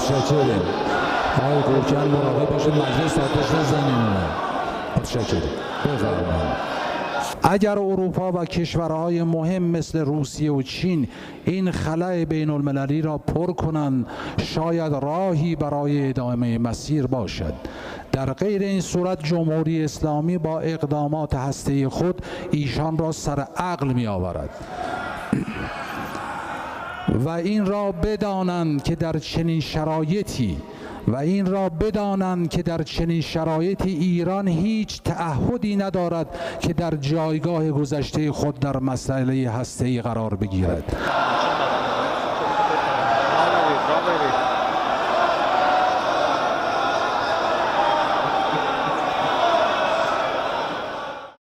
متشکرم. آقای گورکن مراقب باشید مجلس آتش نزنین. متشکرم. بفرمایید. اگر اروپا و کشورهای مهم مثل روسیه و چین این خلأ بین المللی را پر کنند، شاید راهی برای ادامه مسیر باشد. در غیر این صورت جمهوری اسلامی با اقدامات هسته‌ای خود ایشان را سر عقل می آورد. و این را بدانند که در چنین شرایطی ایران هیچ تعهدی ندارد که در جایگاه گذشته خود در مسئله هسته‌ای قرار بگیرد.